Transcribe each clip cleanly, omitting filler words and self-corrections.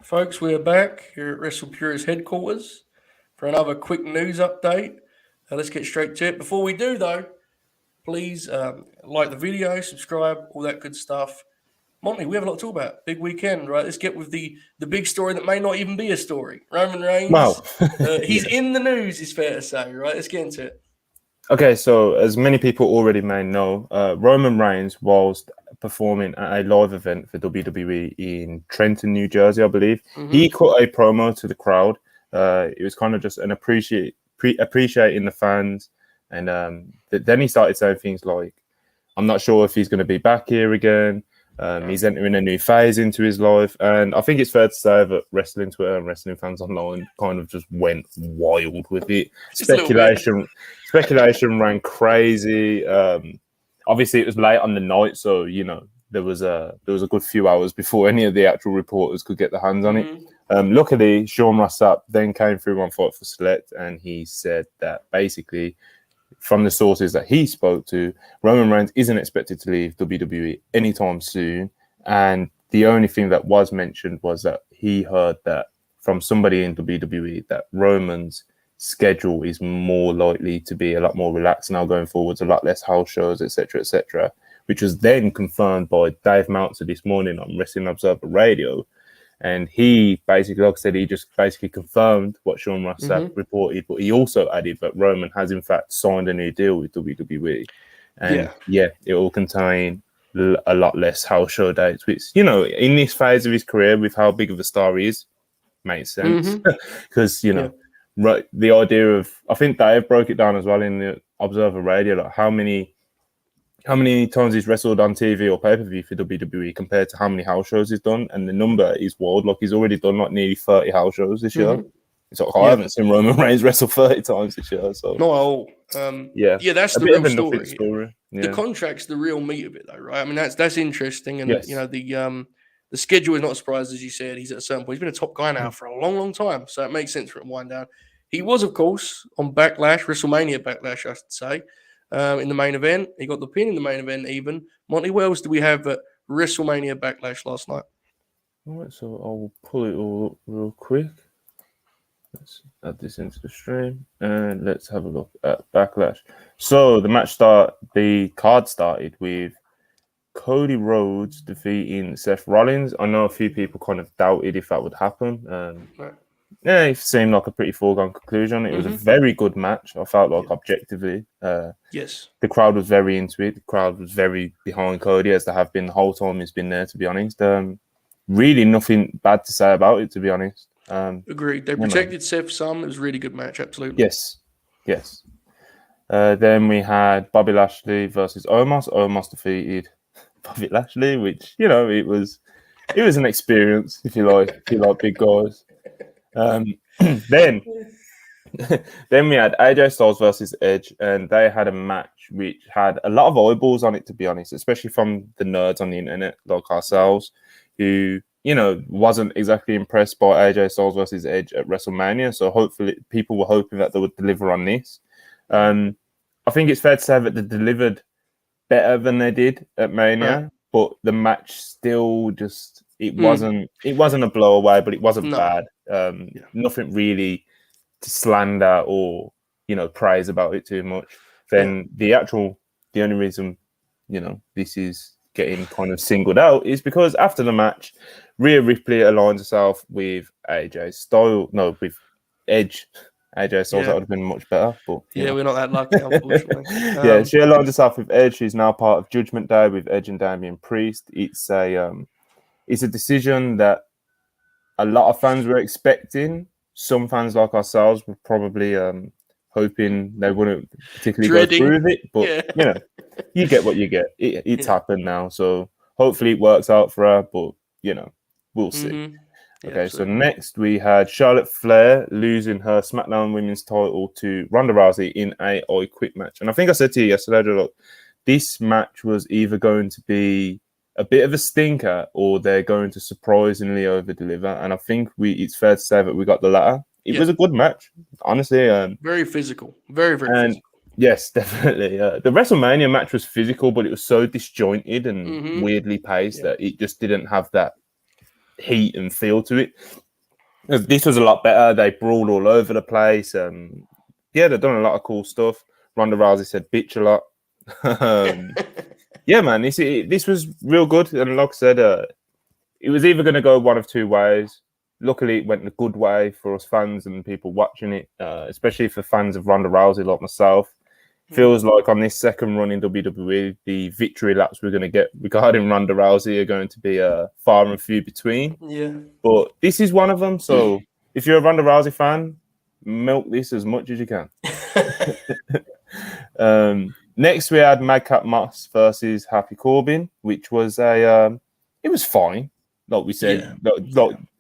Folks, we are back here at WrestlePurious headquarters for another quick news update. Let's get straight to it. Before we do, though, please like the video, subscribe, all that good stuff. Monty, we have a lot to talk about. Big weekend, right? Let's get with the big story that may not even be a story. Roman Reigns. Wow. He's in the news, it's fair to say, right? Let's get into it. Okay, so as many people already may know, Roman Reigns was performing at a live event for WWE in Trenton, New Jersey, I believe. Mm-hmm. He cut a promo to the crowd. It was kind of just an appreciating the fans. And then he started saying things like, I'm not sure if he's going to be back here again. He's entering a new phase into his life. And I think it's fair to say that wrestling Twitter and wrestling fans online kind of just went wild with it. Speculation ran crazy. Obviously, it was late on the night, so, there was a good few hours before any of the actual reporters could get their hands on it. Luckily, Sean Ross Sapp then came through on Fight for Select, and he said that basically, from the sources that he spoke to, Roman Reigns isn't expected to leave WWE anytime soon. And the only thing that was mentioned was that he heard that from somebody in WWE that Roman's schedule is more likely to be a lot more relaxed now going forwards, a lot less house shows, etc., which was then confirmed by Dave Meltzer this morning on Wrestling Observer Radio. And he basically, like I said, he just basically confirmed what Sean Ross Sapp reported, but he also added that Roman has in fact signed a new deal with WWE. And it will contain a lot less house show dates, which, in this phase of his career, with how big of a star he is, makes sense. Because, right, the idea of, I think Dave broke it down as well in the Observer Radio, like how many times he's wrestled on TV or pay-per-view for WWE compared to how many house shows he's done, and the number is wild. Like, he's already done like nearly 30 house shows this year. It's like, I haven't seen Roman Reigns wrestle 30 times this year. So not at all. That's the real story. Yeah. The contract's the real meat of it, though, right? I mean, that's interesting, and the schedule is not a surprise, as you said. He's at a certain point. He's been a top guy now for a long, long time, so it makes sense for him to wind down. He was, of course, on Backlash, Wrestlemania Backlash, I should say. In the main event. He got the pin in the main event even. Monty, what else do we have at WrestleMania Backlash last night? All right, so I'll pull it all up real quick. Let's add this into the stream and let's have a look at Backlash. So the card started with Cody Rhodes defeating Seth Rollins. I know a few people kind of doubted if that would happen. Yeah, it seemed like a pretty foregone conclusion. It was a very good match. I felt like objectively. Yes. The crowd was very into it. The crowd was very behind Cody, as they have been the whole time he's been there, to be honest. Really nothing bad to say about it, to be honest. Agreed. They protected Seth some. It was a really good match, absolutely. Yes. Then we had Bobby Lashley versus Omos. Omos defeated Bobby Lashley, which, it was an experience, if you like big guys. Then we had AJ Styles versus Edge, and they had a match which had a lot of eyeballs on it, to be honest, especially from the nerds on the internet like ourselves, who wasn't exactly impressed by AJ Styles versus Edge at WrestleMania. So hopefully people were hoping that they would deliver on this. I think it's fair to say that they delivered better than they did at Mania, but the match still just it wasn't a blow away, but it wasn't bad. Nothing really to slander or praise about it too much. Then the only reason this is getting kind of singled out is because after the match, Rhea Ripley aligns herself with with Edge. AJ Styles, that would have been much better, but we're not that lucky, unfortunately. She aligned herself with Edge. She's now part of Judgment Day with Edge and Damian Priest. It's a decision that a lot of fans were expecting. Some fans like ourselves were probably hoping they wouldn't particularly go through with it. But, you get what you get. It's happened now. So hopefully it works out for her. But, we'll see. Okay, so next we had Charlotte Flair losing her SmackDown Women's title to Ronda Rousey in a I Quit match. And I think I said to you yesterday, look, this match was either going to be a bit of a stinker or they're going to surprisingly over-deliver. And I think it's fair to say that we got the latter. It was a good match, honestly. Very physical. Very, very physical. Yes, definitely. The WrestleMania match was physical, but it was so disjointed and weirdly paced that it just didn't have that heat and feel to it. This was a lot better. They brawled all over the place. Yeah, they've done a lot of cool stuff. Ronda Rousey said bitch a lot. Yeah, man, this was real good. And like I said, it was either going to go one of two ways. Luckily, it went the good way for us fans and people watching it, especially for fans of Ronda Rousey like myself. Feels like on this second run in WWE, the victory laps we're going to get regarding Ronda Rousey are going to be far and few between. Yeah. But this is one of them. So if you're a Ronda Rousey fan, milk this as much as you can. Next, we had Madcap Moss versus Happy Corbin, which was it was fine. Like we said,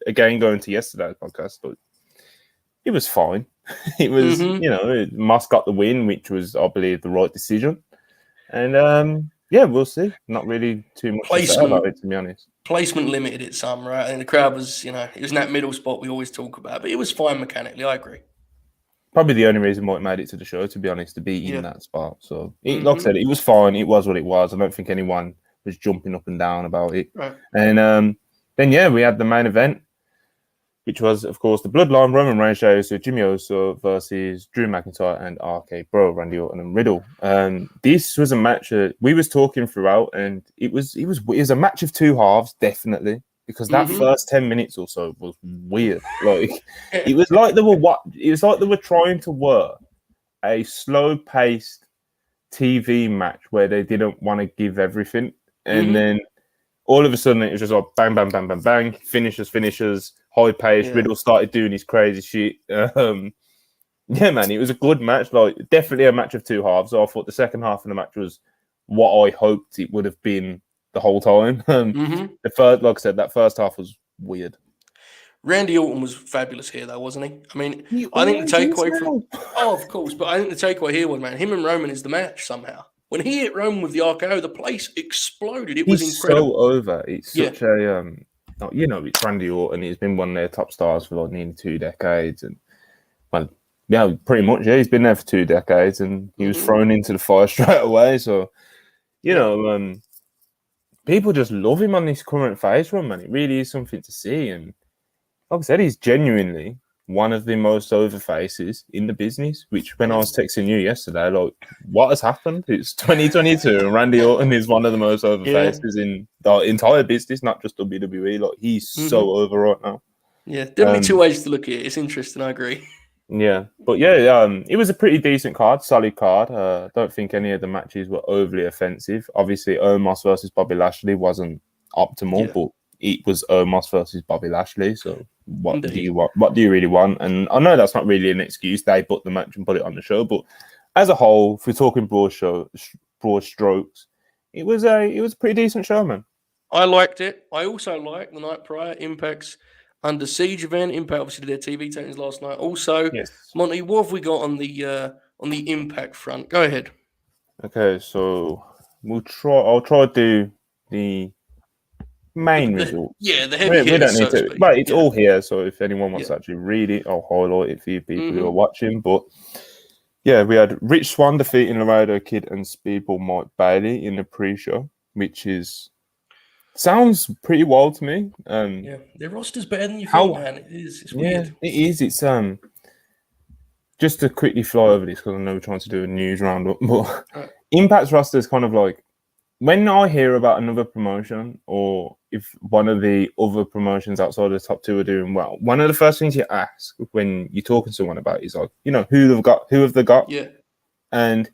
again, going to yesterday's podcast, but it was fine. It was, Moss got the win, which was, I believe, the right decision. And we'll see. Not really too much to say about it, to be honest. Placement limited it some, right? And the crowd was, it was in that middle spot we always talk about, but it was fine mechanically. I agree. Probably the only reason why it made it to the show, to be honest, to be in that spot. So, like I said, it was fine. It was what it was. I don't think anyone was jumping up and down about it. Right. And then, we had the main event, which was, of course, the Bloodline Roman Reigns show, so Jimmy Uso versus Drew McIntyre and RK Bro, Randy Orton and Riddle. This was a match we was talking throughout, and it was a match of two halves, definitely. Because that first 10 minutes or so was weird. Like it was like they were trying to work a slow-paced TV match where they didn't want to give everything. And then all of a sudden it was just like bang, bang, bang, bang, bang, finishers, high pace. Riddle started doing his crazy shit. Yeah, man, it was a good match. Like definitely a match of two halves. So I thought the second half of the match was what I hoped it would have been the whole time. The first, like I said, that first half was weird. Randy Orton was fabulous here, though, wasn't he? I mean, I think the takeaway of course, but I think the takeaway here was, man, him and Roman is the match somehow. When he hit Roman with the RKO, the place exploded. It was incredible. So over. It's such a it's Randy Orton. He's been one of their top stars for like nearly 2 decades, and pretty much. Yeah, he's been there for 2 decades, and he was thrown into the fire straight away. So, people just love him on this current phase run, man. It really is something to see. And like I said, he's genuinely one of the most over faces in the business, which when I was texting you yesterday, like, what has happened? It's 2022 and Randy Orton is one of the most over faces in the entire business, not just WWE. Like, he's so over right now. Yeah, definitely 2 ways to look at it. It's interesting, I agree. Yeah, but it was a pretty decent card, solid card. Don't think any of the matches were overly offensive. Obviously, Omos versus Bobby Lashley wasn't optimal, but it was Omos versus Bobby Lashley. So what do you want? What do you really want? And I know that's not really an excuse. They put the match and put it on the show, but as a whole, if we're talking broad strokes, it was a pretty decent show, man. I liked it. I also liked the night prior Impact's Under Siege event. Impact obviously did their TV tapings last night. Also, Monty, what have we got on the Impact front? Go ahead. Okay, so I'll try to do the main results. Yeah, the heavy hitters. We don't need to, but it's all here. So if anyone wants to actually read it, I'll highlight it for you people who are watching. But yeah, we had Rich Swann defeating Laredo Kid and Speedball Mike Bailey in the pre-show, which sounds pretty wild to me. Their roster's better than you think, man. It is. It's weird. It is. It's just to quickly fly over this because I know we're trying to do a news roundup, but Impact's roster is kind of like when I hear about another promotion or if one of the other promotions outside of the top 2 are doing well, one of the first things you ask when you're talking to someone about is like, who have they got? Yeah. And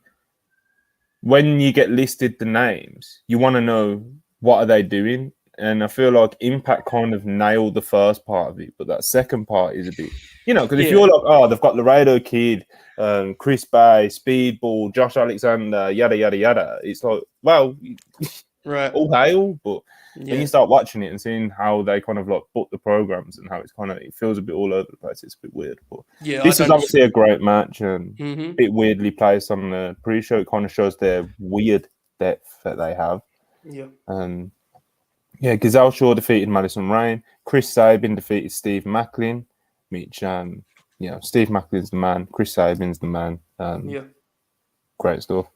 when you get listed the names, you want to know what are they doing? And I feel like Impact kind of nailed the first part of it, but that second part is a bit, because if you're like, they've got Laredo Kid, Chris Bay, Speedball, Josh Alexander, yada, yada, yada. It's like, well, all hail, but when you start watching it and seeing how they kind of like put the programs and how it feels a bit all over the place, it's a bit weird. But this is obviously a great match and a bit weirdly placed on the pre-show. It kind of shows their weird depth that they have. Gazelle Shaw defeated Madison Rayne. Chris Sabin defeated Steve Macklin, which, Steve Macklin's the man. Chris Sabin's the man. Great stuff.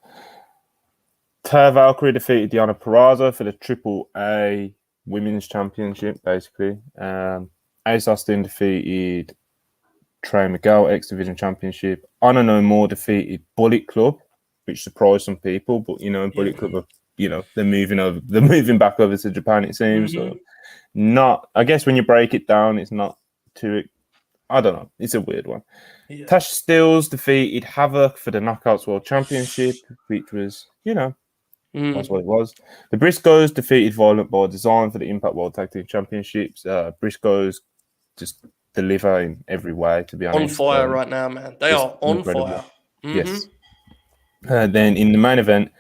Tara Valkyrie defeated Deonna Purrazzo for the Triple A Women's Championship, basically. Ace Austin defeated Trey Miguel, X Division Championship. Honor No More defeated Bullet Club, which surprised some people, but Bullet Club are, they're moving back over to Japan, it seems. So I guess when you break it down, it's not too, I don't know, it's a weird one. Yeah. Tash Steels defeated Havoc for the Knockouts World Championship, which was, that's what it was. The Briscoes defeated Violent by Design for the Impact World Tag Team Championships. Briscoes just deliver in every way, to be honest. On fire right now, man. They are on fire. Yes. Then in the main event,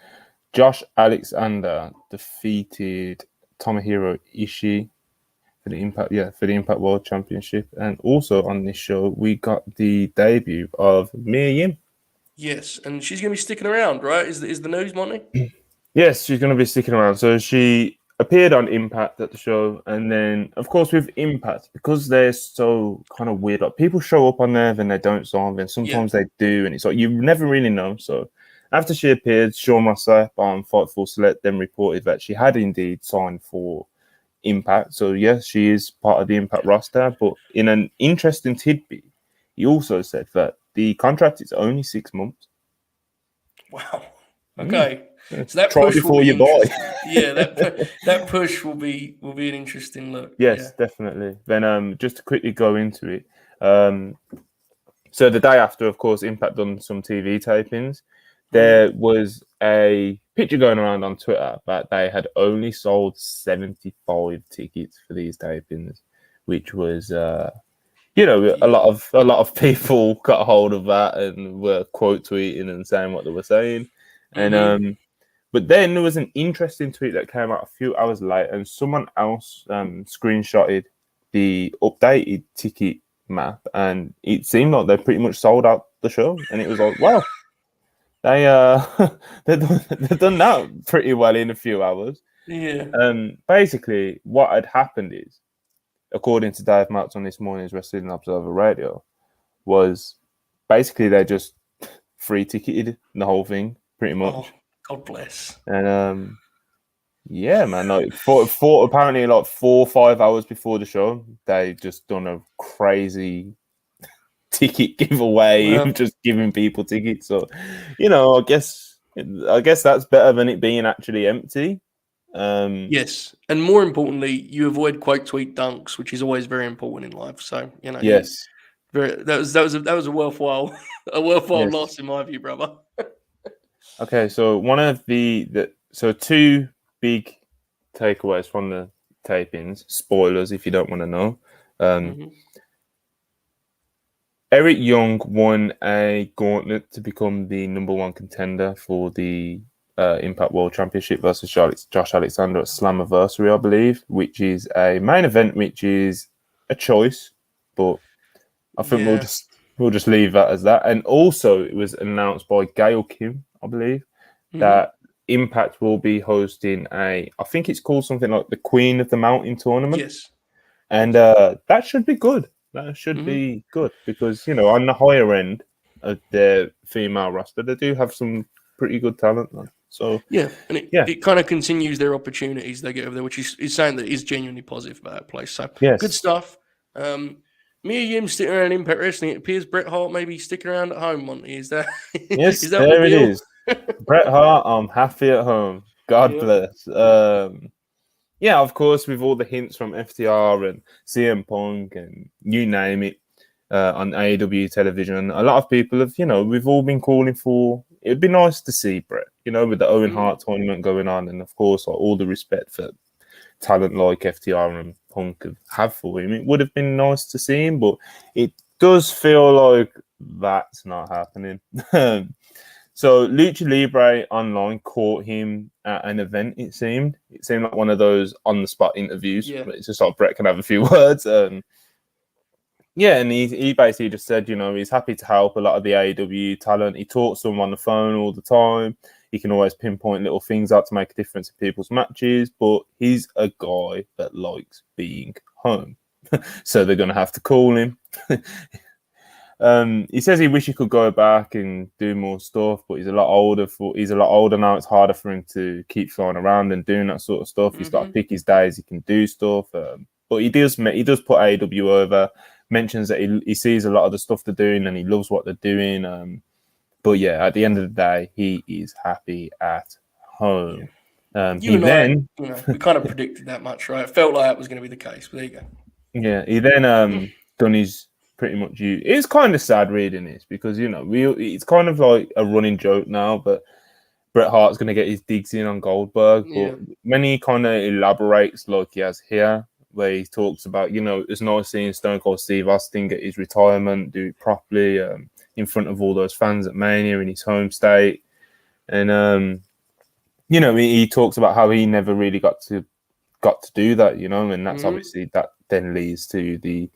Josh Alexander defeated Tomohiro Ishii for the Impact World Championship. And also on this show, we got the debut of Mia Yim. Yes, and she's going to be sticking around, right? Is the news, Monty? Yes, she's going to be sticking around. So she appeared on Impact at the show, and then, of course, with Impact, because they're so kind of weird, like people show up on there, then they don't sign, then sometimes they do, and it's like you never really know. So after she appeared, Shawn Rossap on Fightful Select then reported that she had indeed signed for Impact. So yes, she is part of the Impact roster, but in an interesting tidbit, he also said that the contract is only 6 months. Wow. Okay. So that try push before you buy. Yeah, that push will be an interesting look. Yes, definitely. Then just to quickly go into it. So the day after, of course, Impact done some TV tapings. There was a picture going around on Twitter that they had only sold 75 tickets for these tapings, which was a lot of people got a hold of that and were quote tweeting and saying what they were saying. And but then there was an interesting tweet that came out a few hours later, and someone else screenshotted the updated ticket map, and it seemed like they pretty much sold out the show. And it was like, wow, they've done that pretty well in a few hours. Yeah. Basically, what had happened is, according to Dave Meltz on this morning's Wrestling Observer Radio, was basically they just free ticketed the whole thing pretty much. Oh, God bless. And yeah, man, like apparently like 4 or 5 hours before the show, they just done a crazy ticket giveaway of just giving people tickets. So, I guess that's better than it being actually empty. Yes, and more importantly, you avoid quote tweet dunks, which is always very important in life. So yes, that was a worthwhile loss in my view, brother. Okay, so one of so two big takeaways from the tapings. Spoilers, if you don't want to know. Eric Young won a gauntlet to become the number one contender for the Impact World Championship versus Josh Alexander at Slammiversary, I believe, which is a main event, which is a choice, but I think we'll just leave that as that. And also, it was announced by Gail Kim, I believe, that Impact will be hosting I think it's called something like the Queen of the Mountain tournament. Yes, and that should be good. That should be good because on the higher end of their female roster, they do have some pretty good talent. So and it kind of continues their opportunities they get over there, which is something that is genuinely positive about that place. So good stuff. Mia Yim sticking around in Impact Wrestling. It appears Bret Hart maybe sticking around at home, Monty. Is that? Yes, is that there it is. Bret Hart, I'm happy at home. God bless. Yeah, of course, with all the hints from FTR and CM Punk and you name it on AEW television, a lot of people have, we've all been calling for. It'd be nice to see Bret, with the Owen Hart tournament going on, and of course, all the respect for talent like FTR and Punk have for him. It would have been nice to see him, but it does feel like that's not happening. So Lucha Libre Online caught him at an event, it seemed. It seemed like one of those on-the-spot interviews. Yeah. It's just like Bret can have a few words. And he basically just said, he's happy to help a lot of the AEW talent. He talks to them on the phone all the time. He can always pinpoint little things out to make a difference in people's matches. But he's a guy that likes being home. So they're going to have to call him. He says he wish he could go back and do more stuff, but he's a lot older. He's a lot older now. It's harder for him to keep flying around and doing that sort of stuff. He's got to pick his days. He can do stuff, but he does put AEW over. Mentions that he sees a lot of the stuff they're doing and he loves what they're doing. But yeah, at the end of the day, he is happy at home. We kind of predicted that much, right? It felt like that was going to be the case, but there you go. Yeah, he then done his pretty much. It's kind of sad reading this because it's kind of like a running joke now, but Bret Hart's going to get his digs in on Goldberg. But when he kind of elaborates like he has here, where he talks about, it's nice seeing Stone Cold Steve Austin get his retirement, do it properly in front of all those fans at Mania in his home state. And, he talks about how he never really got to do that, and that's obviously that then leads to the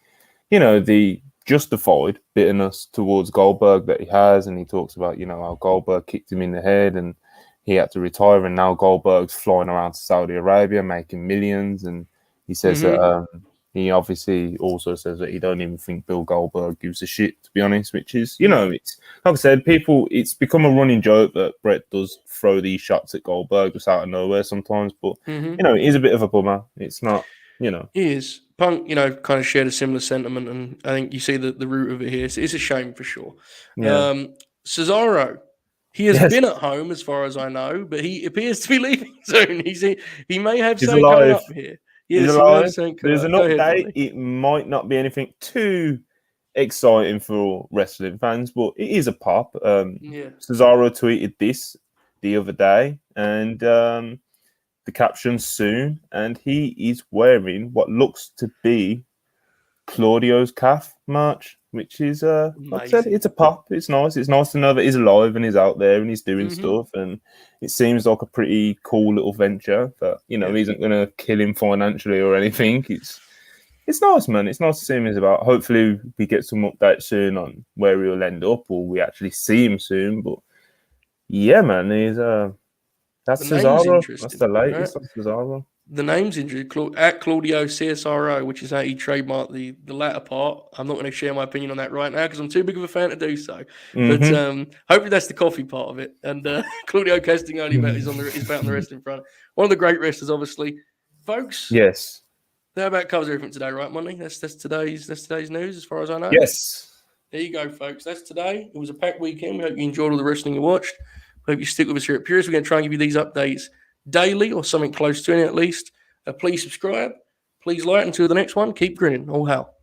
justified bitterness towards Goldberg that he has. And he talks about, how Goldberg kicked him in the head and he had to retire. And now Goldberg's flying around to Saudi Arabia making millions. And he says that he obviously also says that he don't even think Bill Goldberg gives a shit, to be honest, which is, it's like I said, it's become a running joke that Bret does throw these shots at Goldberg just out of nowhere sometimes. But, it is a bit of a bummer. It's not, He is. Punk, kind of shared a similar sentiment, and I think you see the root of it here. It's a shame for sure. Yeah. Cesaro, he has been at home as far as I know, but he appears to be leaving soon. He may have something coming up here. Yes, he's alive. There's an update. It might not be anything too exciting for wrestling fans, but it is a pop. Cesaro tweeted this the other day, and the caption soon, and he is wearing what looks to be Claudio's calf merch, which is like I said, it's a pop. It's nice. It's nice to know that he's alive and he's out there and he's doing stuff, and it seems like a pretty cool little venture that isn't going to kill him financially or anything. It's nice, man. It's nice to see him as about. Hopefully we get some updates soon on where he'll end up, or we actually see him soon. But yeah, man, he's that's Cesaro. That's the latest on Cesaro. The name's interesting. At Claudio CSRO, which is how you trademark the latter part. I'm not going to share my opinion on that right now because I'm too big of a fan to do so. But hopefully that's the coffee part of it. And Claudio Castagnoli is back on the wrestling front. One of the great wrestlers, obviously. Folks. Yes. That about covers everything today, right, Money? That's today's news as far as I know. Yes. There you go, folks. That's today. It was a packed weekend. We hope you enjoyed all the wrestling you watched. We hope you stick with us here at Purist. We're going to try and give you these updates daily or something close to it at least. Please subscribe. Please like. Until the next one, keep grinning. All hell.